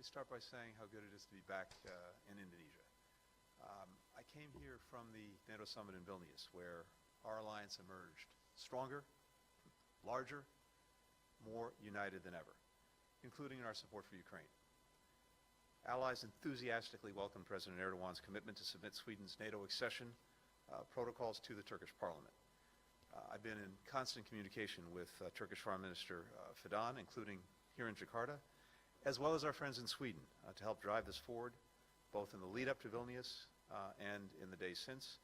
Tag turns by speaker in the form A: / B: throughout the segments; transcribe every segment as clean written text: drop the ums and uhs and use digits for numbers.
A: start by saying how good it is to be back in Indonesia. I came here from the NATO summit in Vilnius, where our alliance emerged stronger, larger, more united than ever, including in our support for Ukraine. Allies enthusiastically welcomed President Erdogan's commitment to submit Sweden's NATO accession protocols to the Turkish parliament. I've been in constant communication with Turkish Foreign Minister Fidan, including here in Jakarta, as well as our friends in Sweden, to help drive this forward, both in the lead up to Vilnius and in the days since.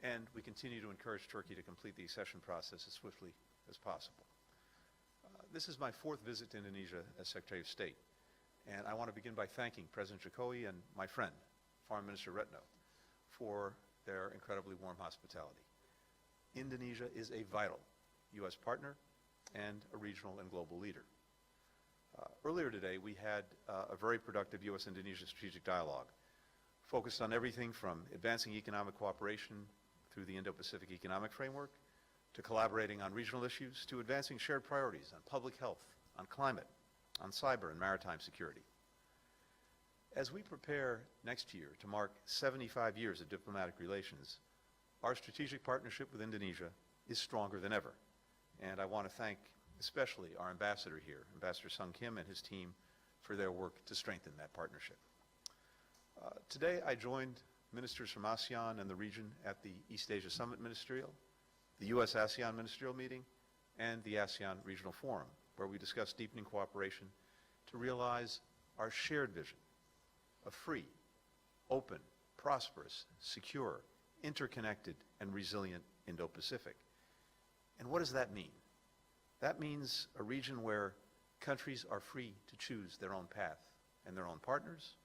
A: And we continue to encourage Turkey to complete the accession process as swiftly as possible. This is my fourth visit to Indonesia as Secretary of State, and I want to begin by thanking President Jokowi and my friend, Foreign Minister Retno, for their incredibly warm hospitality. Indonesia is a vital U.S. partner and a regional and global leader. Earlier today, we had a very productive U.S. Indonesia Strategic Dialogue focused on everything from advancing economic cooperation through the Indo-Pacific Economic Framework to collaborating on regional issues to advancing shared priorities on public health, on climate, on cyber and maritime security. As we prepare next year to mark 75 years of diplomatic relations, our strategic partnership with Indonesia is stronger than ever. And I want to thank especially our ambassador here, Ambassador Sung Kim, and his team for their work to strengthen that partnership. Today I joined ministers from ASEAN and the region at the East Asia Summit Ministerial, the U.S. ASEAN Ministerial Meeting, and the ASEAN Regional Forum, where we discussed deepening cooperation to realize our shared vision of free, open, prosperous, secure, interconnected, and resilient Indo-Pacific. And what does that mean? That means a region where countries are free to choose their own path and their own partners,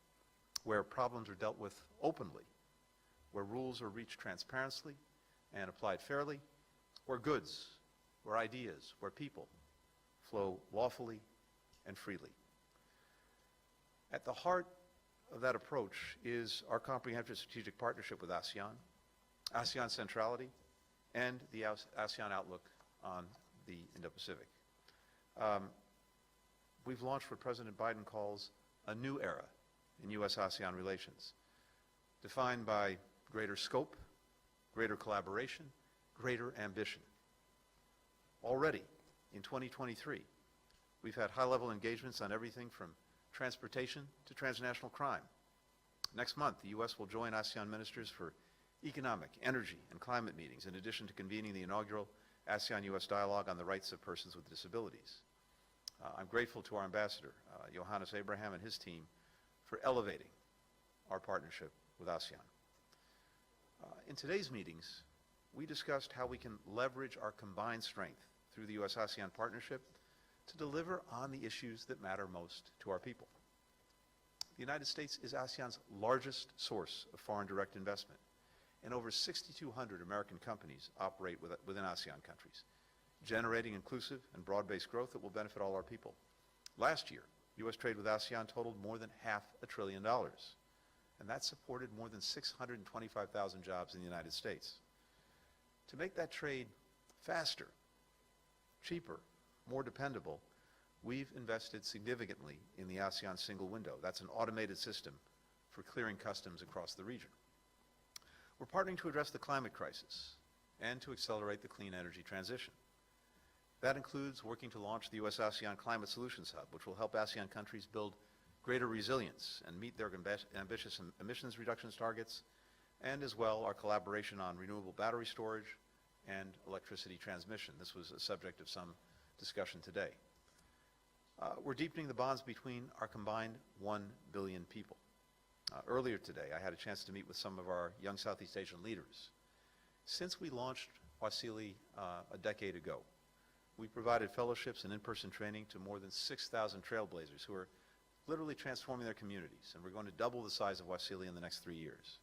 A: where problems are dealt with openly, where rules are reached transparently and applied fairly, where goods, where ideas, where people flow lawfully and freely. At the heart of that approach is our comprehensive strategic partnership with ASEAN, ASEAN centrality, and the ASEAN outlook on the Indo-Pacific. We've launched what President Biden calls a new era in U.S.-ASEAN relations, defined by greater scope, greater collaboration, greater ambition. Already, in 2023, we've had high-level engagements on everything from transportation to transnational crime. Next month, the U.S. will join ASEAN ministers for economic, energy, and climate meetings, in addition to convening the inaugural ASEAN-U.S. Dialogue on the Rights of Persons with Disabilities. I'm grateful to our ambassador, Johannes Abraham, and his team for elevating our partnership with ASEAN. In today's meetings, we discussed how we can leverage our combined strength through the U.S.-ASEAN partnership to deliver on the issues that matter most to our people. The United States is ASEAN's largest source of foreign direct investment, and over 6,200 American companies operate within ASEAN countries, generating inclusive and broad-based growth that will benefit all our people. Last year, U.S. trade with ASEAN totaled more than $500 billion, and that supported more than 625,000 jobs in the United States. To make that trade faster, cheaper, more dependable, we've invested significantly in the ASEAN single window. That's an automated system for clearing customs across the region. We're partnering to address the climate crisis and to accelerate the clean energy transition. That includes working to launch the U.S.-ASEAN Climate Solutions Hub, which will help ASEAN countries build greater resilience and meet their ambitious emissions reductions targets, and as well our collaboration on renewable battery storage and electricity transmission. This was a subject of some discussion today. We're deepening the bonds between our combined 1 billion people. Earlier today, I had a chance to meet with some of our young Southeast Asian leaders. Since we launched WASILI a decade ago, we provided fellowships and in-person training to more than 6,000 trailblazers who are literally transforming their communities, and we're going to double the size of WASILI in the next 3 years.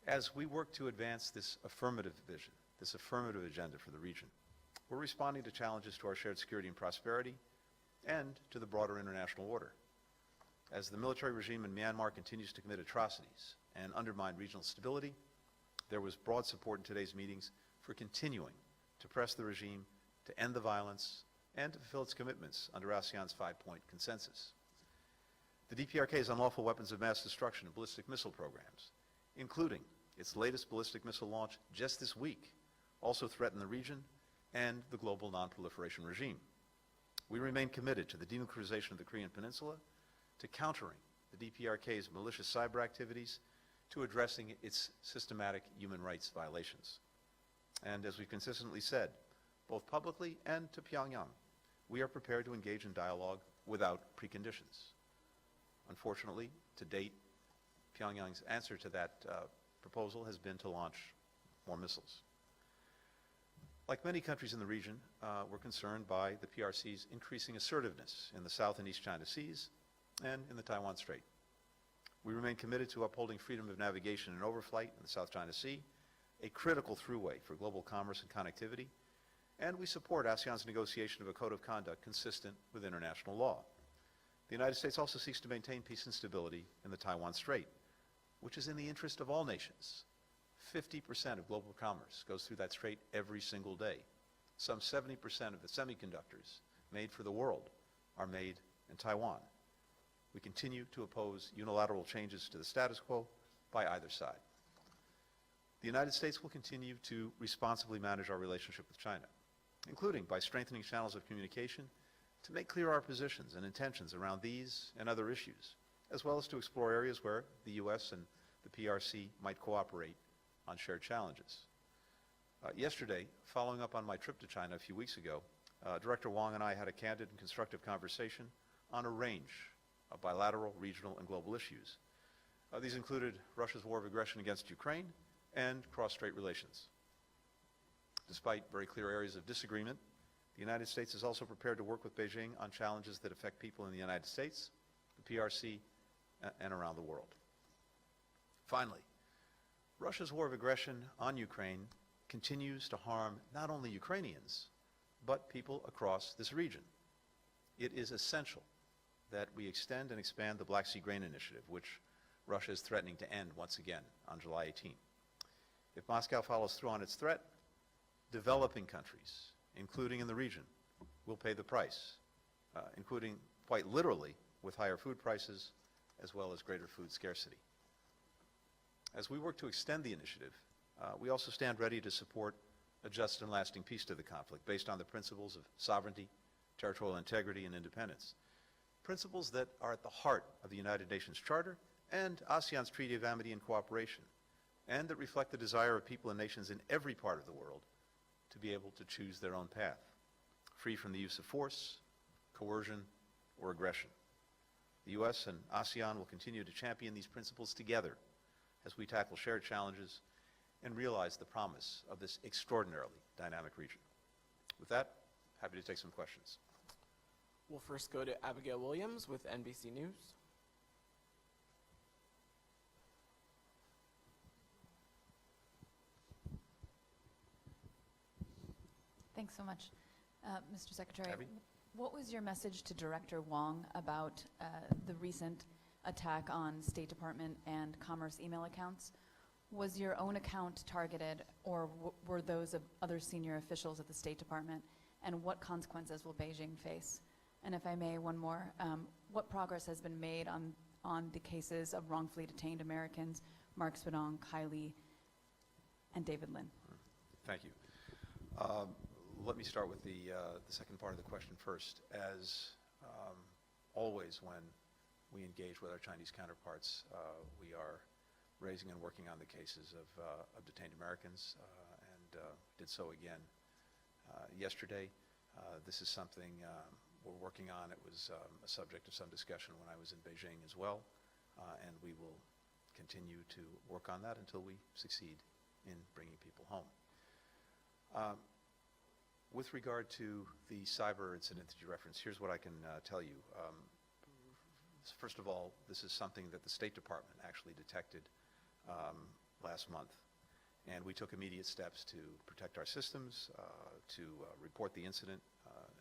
A: As we work to advance this affirmative vision, this affirmative agenda for the region, we're responding to challenges to our shared security and prosperity and to the broader international order. As the military regime in Myanmar continues to commit atrocities and undermine regional stability, there was broad support in today's meetings for continuing to press the regime to end the violence and to fulfill its commitments under ASEAN's 5-point consensus. The DPRK's unlawful weapons of mass destruction and ballistic missile programs, including its latest ballistic missile launch just this week, also threaten the region and the global non-proliferation regime. We remain committed to the denuclearization of the Korean Peninsula, to countering the DPRK's malicious cyber activities, to addressing its systematic human rights violations. And as we've consistently said, both publicly and to Pyongyang, we are prepared to engage in dialogue without preconditions. Unfortunately, to date, Pyongyang's answer to that proposal has been to launch more missiles. Like many countries in the region, we're concerned by the PRC's increasing assertiveness in the South and East China Seas and in the Taiwan Strait. We remain committed to upholding freedom of navigation and overflight in the South China Sea, a critical throughway for global commerce and connectivity, and we support ASEAN's negotiation of a code of conduct consistent with international law. The United States also seeks to maintain peace and stability in the Taiwan Strait, which is in the interest of all nations. 50% of global commerce goes through that strait every single day. Some 70% of the semiconductors made for the world are made in Taiwan. We continue to oppose unilateral changes to the status quo by either side. The United States will continue to responsibly manage our relationship with China, including by strengthening channels of communication to make clear our positions and intentions around these and other issues, as well as to explore areas where the U.S. and the PRC might cooperate on shared challenges. Yesterday, following up on my trip to China a few weeks ago, Director Wong and I had a candid and constructive conversation on a range of bilateral, regional, and global issues. These included Russia's war of aggression against Ukraine and cross-strait relations. Despite very clear areas of disagreement, the United States is also prepared to work with Beijing on challenges that affect people in the United States, the PRC, and around the world. Finally, Russia's war of aggression on Ukraine continues to harm not only Ukrainians, but people across this region. It is essential that we extend and expand the Black Sea Grain Initiative, which Russia is threatening to end once again on July 18. If Moscow follows through on its threat, developing countries, including in the region, will pay the price, including quite literally with higher food prices as well as greater food scarcity. As we work to extend the initiative, we also stand ready to support a just and lasting peace to the conflict based on the principles of sovereignty, territorial integrity, and independence. Principles that are at the heart of the United Nations Charter and ASEAN's Treaty of Amity and Cooperation, and that reflect the desire of people and nations in every part of the world to be able to choose their own path, free from the use of force, coercion, or aggression. The U.S. and ASEAN will continue to champion these principles together as we tackle shared challenges and realize the promise of this extraordinarily dynamic region. With that, happy to take some questions.
B: We'll first go to Abigail Williams with NBC News.
C: Thanks so much. Mr. Secretary,
A: Abby?
C: What was your message to Director Wong about the recent attack on State Department and Commerce email accounts? Was your own account targeted, or were those of other senior officials at the State Department? And what consequences will Beijing face? And if I may, one more, what progress has been made on the cases of wrongfully detained Americans, Mark Spadong, Kylie, and David Lin?
A: Thank you. Let me start with the second part of the question first. As always when we engage with our Chinese counterparts, we are raising and working on the cases of detained Americans, and did so again yesterday. This is something we're working on. It was a subject of some discussion when I was in Beijing as well, and we will continue to work on that until we succeed in bringing people home. With regard to the cyber incident that you referenced, here's what I can tell you. First of all, this is something that the State Department actually detected last month, and we took immediate steps to protect our systems, to report the incident,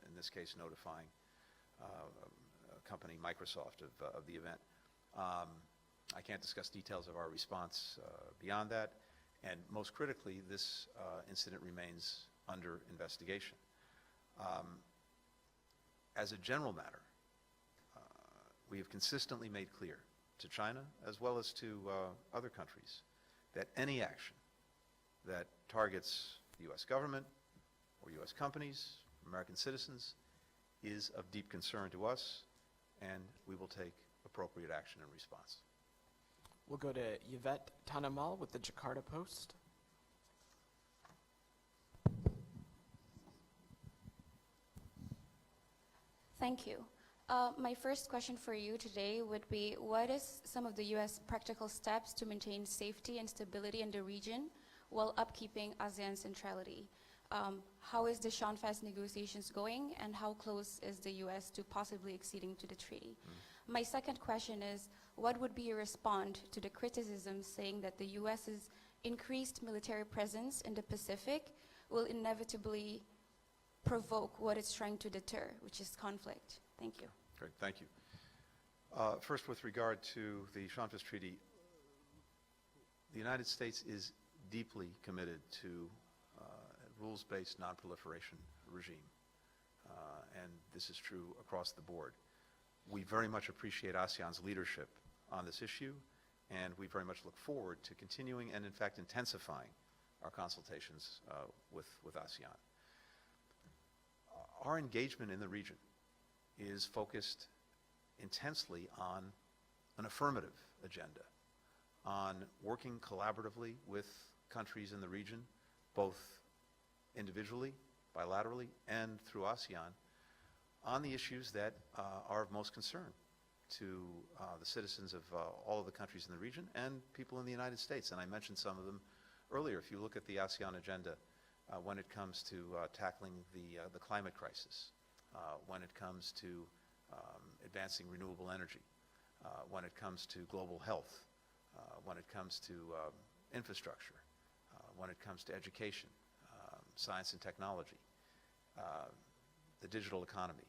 A: in this case notifying company Microsoft of the event. I can't discuss details of our response beyond that, and most critically, this incident remains under investigation. As a general matter, we have consistently made clear to China as well as to other countries that any action that targets the U.S. government or U.S. companies, American citizens, is of deep concern to us, and we will take appropriate action in response.
B: We'll go to Yvette Tanamal with the Jakarta Post.
D: Thank you. My first question for you today would be, what is some of the U.S. practical steps to maintain safety and stability in the region while upkeeping ASEAN centrality? How is the Shanfest negotiations going, and how close is the U.S. to possibly acceding to the treaty? My second question is, what would be your response to the criticism saying that the U.S.'s increased military presence in the Pacific will inevitably provoke what it's trying to deter, which is conflict? Thank you.
A: Great, thank you. First, with regard to the Shanfest Treaty, the United States is deeply committed to a rules-based non-proliferation regime, and this is true across the board. We very much appreciate ASEAN's leadership on this issue, and we very much look forward to continuing and, in fact, intensifying our consultations with ASEAN. Our engagement in the region is focused intensely on an affirmative agenda, on working collaboratively with countries in the region, both individually, bilaterally, and through ASEAN, on the issues that are of most concern to the citizens of all of the countries in the region and people in the United States. And I mentioned some of them earlier. If you look at the ASEAN agenda, when it comes to tackling the climate crisis, when it comes to advancing renewable energy, when it comes to global health, when it comes to infrastructure, when it comes to education, science and technology, the digital economy.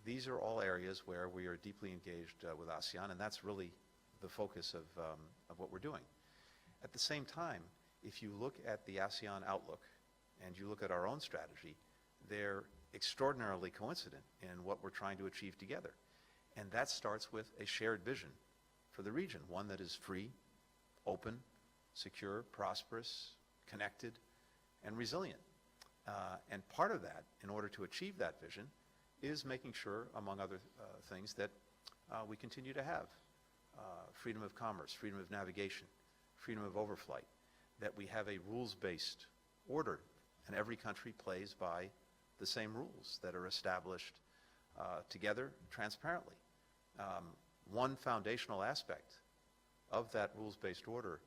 A: These are all areas where we are deeply engaged with ASEAN, and that's really the focus of what we're doing. At the same time, if you look at the ASEAN outlook and you look at our own strategy, they're extraordinarily coincident in what we're trying to achieve together. And that starts with a shared vision for the region, one that is free, open, secure, prosperous, connected, and resilient. And part of that, in order to achieve that vision, is making sure, among other things, that we continue to have freedom of commerce, freedom of navigation, freedom of overflight, that we have a rules-based order, and every country plays by the same rules that are established together transparently. One foundational aspect of that rules-based order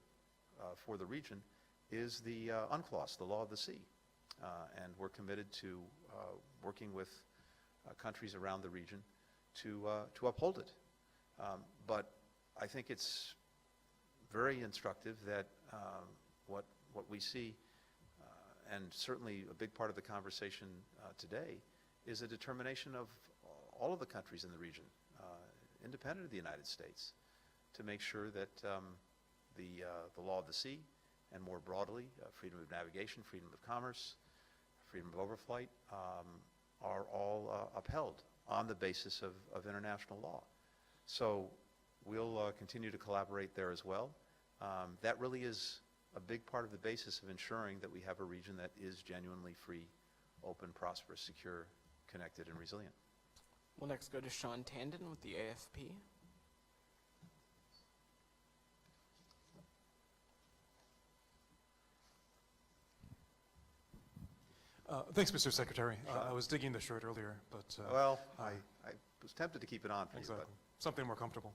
A: for the region is the UNCLOS, the law of the sea. And we're committed to working with countries around the region to uphold it. But I think it's very instructive that what we see, and certainly a big part of the conversation today, is a determination of all of the countries in the region, independent of the United States, to make sure that the law of the sea, and more broadly, freedom of navigation, freedom of commerce, freedom of overflight, are all upheld on the basis of international law. So we'll continue to collaborate there as well. That really is a big part of the basis of ensuring that we have a region that is genuinely free, open, prosperous, secure, connected, and resilient.
B: We'll next go to Sean Tandon with the AFP.
E: Thanks, Mr. Secretary. I was digging the shirt earlier, but...
A: well, I was tempted to keep it on for
E: exactly.
A: you,
E: Something more comfortable.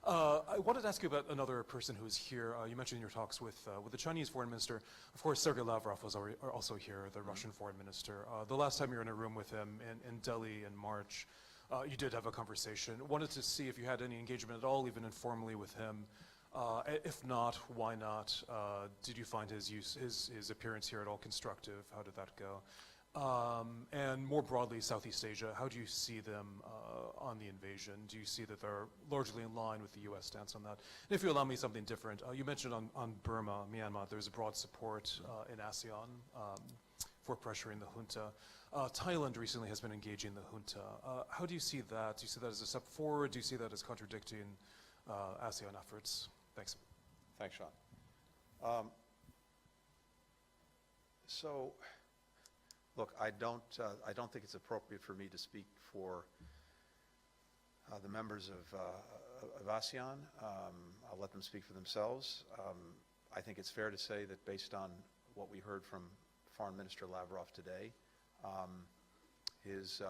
E: I wanted to ask you about another person who's here. You mentioned in your talks with the Chinese foreign minister. Of course, Sergei Lavrov was also here, the Russian foreign minister. The last time you were in a room with him in Delhi in March, you did have a conversation. Wanted to see if you had any engagement at all, even informally, with him. If not, why not? Did you find his appearance here at all constructive? How did that go? And more broadly, Southeast Asia, how do you see them on the invasion? Do you see that they're largely in line with the U.S. stance on that? And if you allow me something different, you mentioned on Burma, Myanmar, there's a broad support in ASEAN for pressuring the junta. Thailand recently has been engaging the junta. How do you see that? Do you see that as a step forward? Do you see that as contradicting ASEAN efforts? Thanks.
A: Thanks, Sean. So, look, I don't think it's appropriate for me to speak for the members of ASEAN. I'll let them speak for themselves. I think it's fair to say that based on what we heard from Foreign Minister Lavrov today, his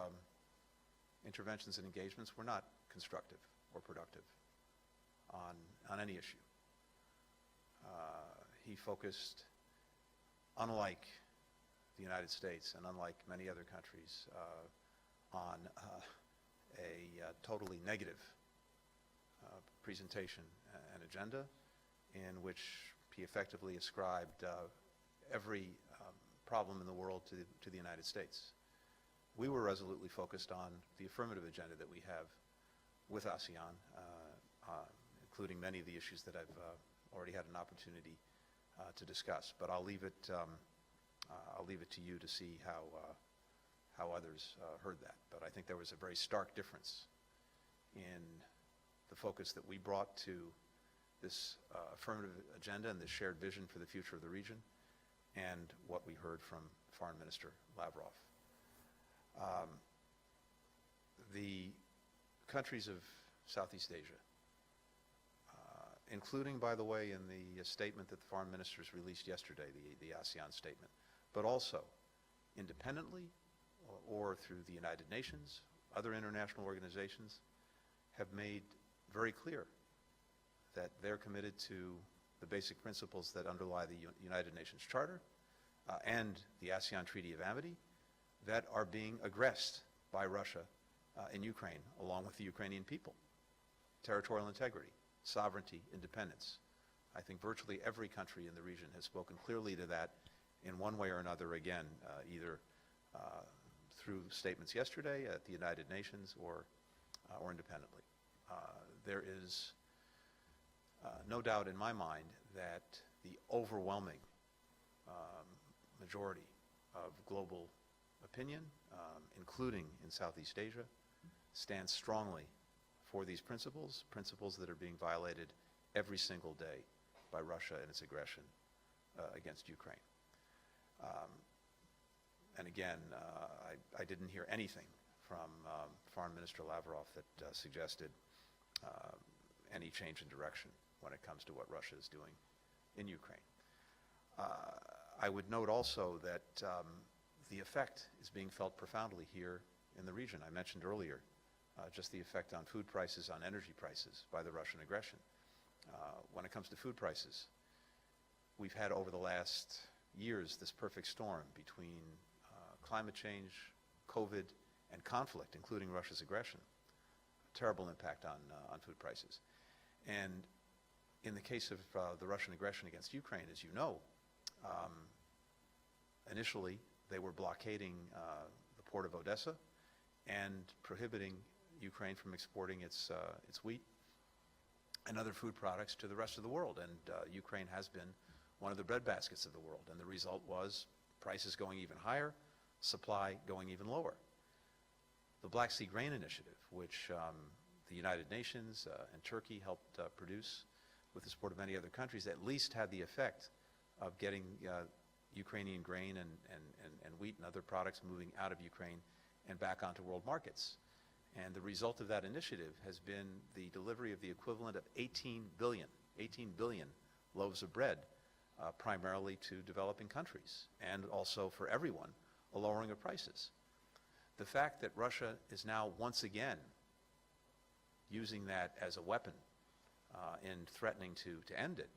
A: interventions and engagements were not constructive or productive on any issue. He focused, unlike the United States and unlike many other countries, on a totally negative presentation and agenda in which he effectively ascribed every problem in the world to the United States. We were resolutely focused on the affirmative agenda that we have with ASEAN, including many of the issues that I've already had an opportunity to discuss. But I'll leave it to you to see how others heard that. But I think there was a very stark difference in the focus that we brought to this affirmative agenda and this shared vision for the future of the region, and what we heard from Foreign Minister Lavrov. The countries of Southeast Asia, including, by the way, in the statement that the foreign ministers released yesterday, the ASEAN statement, but also independently or through the United Nations, other international organizations, have made very clear that they're committed to the basic principles that underlie the United Nations Charter and the ASEAN Treaty of Amity that are being aggressed by Russia in Ukraine, along with the Ukrainian people. Territorial integrity, sovereignty, independence. I think virtually every country in the region has spoken clearly to that in one way or another, again, either through statements yesterday at the United Nations or independently. There is no doubt in my mind that the overwhelming majority of global opinion, including in Southeast Asia, stands strongly for these principles that are being violated every single day by Russia and its aggression against Ukraine. And again, I didn't hear anything from Foreign Minister Lavrov that suggested any change in direction when it comes to what Russia is doing in Ukraine. I would note also that the effect is being felt profoundly here in the region. I mentioned earlier just the effect on food prices, on energy prices by the Russian aggression. When it comes to food prices, we've had over the last years this perfect storm between climate change, COVID, and conflict, including Russia's aggression. Terrible impact on food prices. And in the case of the Russian aggression against Ukraine, as you know, initially they were blockading the port of Odessa and prohibiting Ukraine from exporting its wheat and other food products to the rest of the world. And Ukraine has been one of the breadbaskets of the world. And the result was prices going even higher, supply going even lower. The Black Sea Grain Initiative, which the United Nations and Turkey helped produce with the support of many other countries, at least had the effect of getting Ukrainian grain and wheat and other products moving out of Ukraine and back onto world markets. And the result of that initiative has been the delivery of the equivalent of 18 billion loaves of bread, primarily to developing countries, and also for everyone, a lowering of prices. The fact that Russia is now once again using that as a weapon in threatening to end it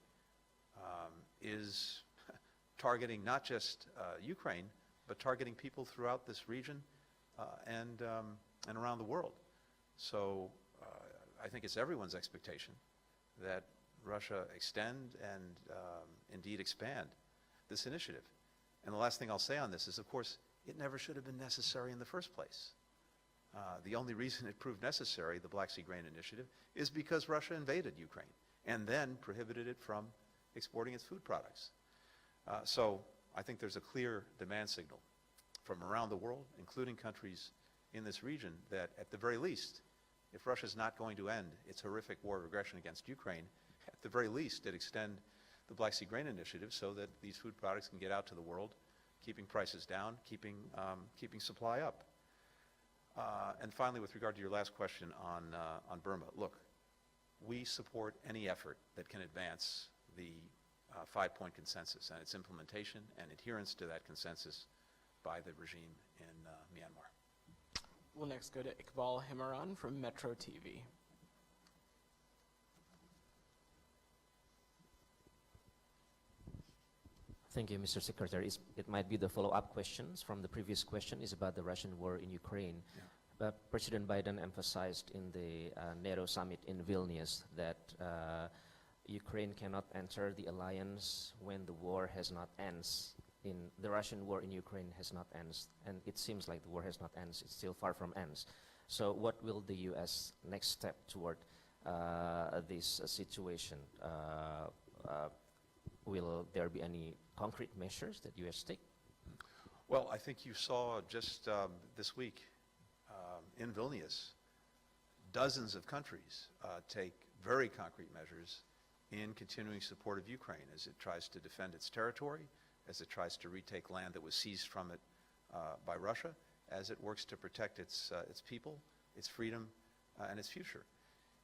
A: is targeting not just Ukraine, but targeting people throughout this region and around the world. So I think it's everyone's expectation that Russia extend and indeed expand this initiative. And the last thing I'll say on this is, of course, it never should have been necessary in the first place. The only reason it proved necessary, the Black Sea Grain Initiative, is because Russia invaded Ukraine and then prohibited it from exporting its food products. So I think there's a clear demand signal from around the world, including countries in this region, that at the very least, if Russia's not going to end its horrific war of aggression against Ukraine, at the very least, it extend the Black Sea Grain Initiative so that these food products can get out to the world, keeping prices down, keeping supply up. And finally, with regard to your last question on Burma, look, we support any effort that can advance the five-point consensus and its implementation and adherence to that consensus by the regime in Myanmar.
B: We'll next go to Iqbal Himran from Metro TV.
F: Thank you, Mr. Secretary. It might be the follow-up questions from the previous question is about the Russian war in Ukraine.
A: Yeah.
F: But President Biden emphasized in the NATO summit in Vilnius that Ukraine cannot enter the alliance when the war has not ends. The Russian war in Ukraine has not ends, and it seems like the war has not ends. It's still far from ends. So what will the U.S. next step toward this situation? Will there be any concrete measures that U.S. take?
A: Well, I think you saw just this week in Vilnius, dozens of countries take very concrete measures in continuing support of Ukraine as it tries to defend its territory, as it tries to retake land that was seized from it by Russia, as it works to protect its people, its freedom, and its future.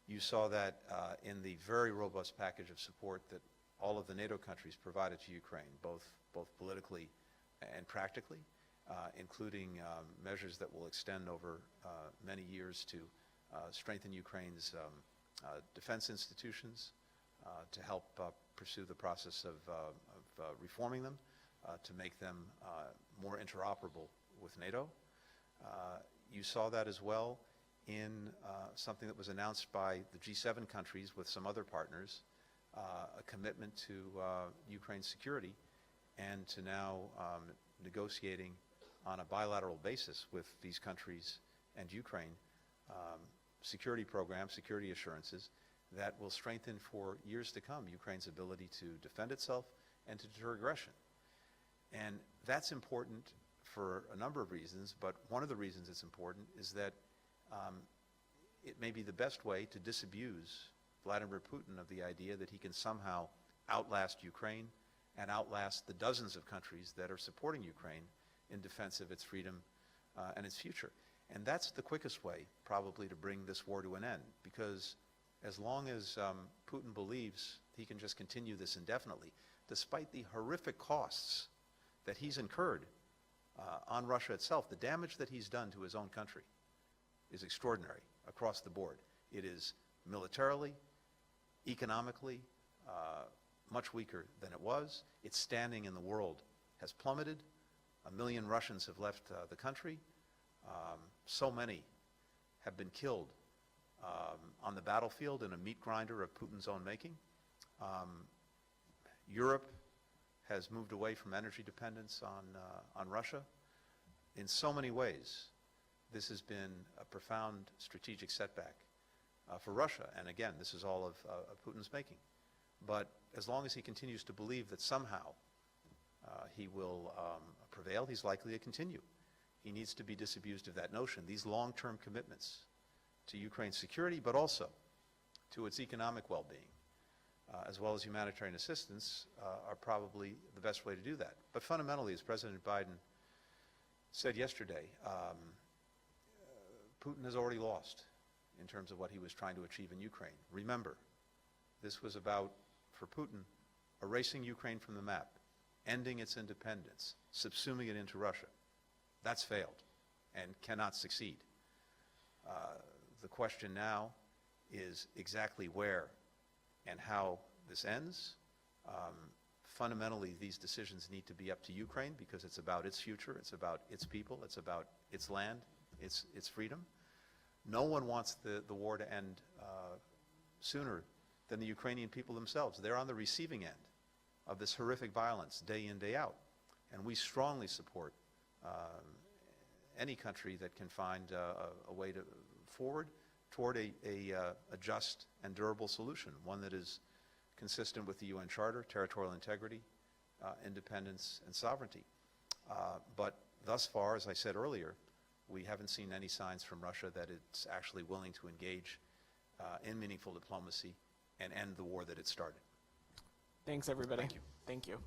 A: You saw that in the very robust package of support that all of the NATO countries provided to Ukraine, both politically and practically, including measures that will extend over many years to strengthen Ukraine's defense institutions, to help pursue the process of reforming them, to make them more interoperable with NATO. You saw that as well in something that was announced by the G7 countries with some other partners, a commitment to Ukraine's security, and to now negotiating on a bilateral basis with these countries and Ukraine security programs, security assurances that will strengthen for years to come Ukraine's ability to defend itself and to deter aggression. And that's important for a number of reasons, but one of the reasons it's important is that it may be the best way to disabuse Vladimir Putin of the idea that he can somehow outlast Ukraine and outlast the dozens of countries that are supporting Ukraine in defense of its freedom and its future. And that's the quickest way, probably, to bring this war to an end, because as long as Putin believes he can just continue this indefinitely, despite the horrific costs that he's incurred on Russia itself, the damage that he's done to his own country is extraordinary across the board. It is militarily, economically, much weaker than it was. Its standing in the world has plummeted. 1 million Russians have left the country. So many have been killed on the battlefield in a meat grinder of Putin's own making. Europe has moved away from energy dependence on Russia. In so many ways, this has been a profound strategic setback for Russia. And again, this is all of Putin's making. But as long as he continues to believe that somehow he will prevail, he's likely to continue. He needs to be disabused of that notion. These long-term commitments to Ukraine's security, but also to its economic well-being, as well as humanitarian assistance, are probably the best way to do that. But fundamentally, as President Biden said yesterday, Putin has already lost in terms of what he was trying to achieve in Ukraine. Remember, this was about, for Putin, erasing Ukraine from the map, ending its independence, subsuming it into Russia. That's failed and cannot succeed. The question now is exactly where and how this ends. Fundamentally, these decisions need to be up to Ukraine because it's about its future, it's about its people, it's about its land, its freedom. No one wants the war to end sooner than the Ukrainian people themselves. They're on the receiving end of this horrific violence day in, day out. And we strongly support any country that can find a way forward toward a just and durable solution, one that is consistent with the UN Charter, territorial integrity, independence, and sovereignty. But thus far, as I said earlier, we haven't seen any signs from Russia that it's actually willing to engage in meaningful diplomacy and end the war that it started.
B: Thanks, everybody.
A: Thank you.
B: Thank you.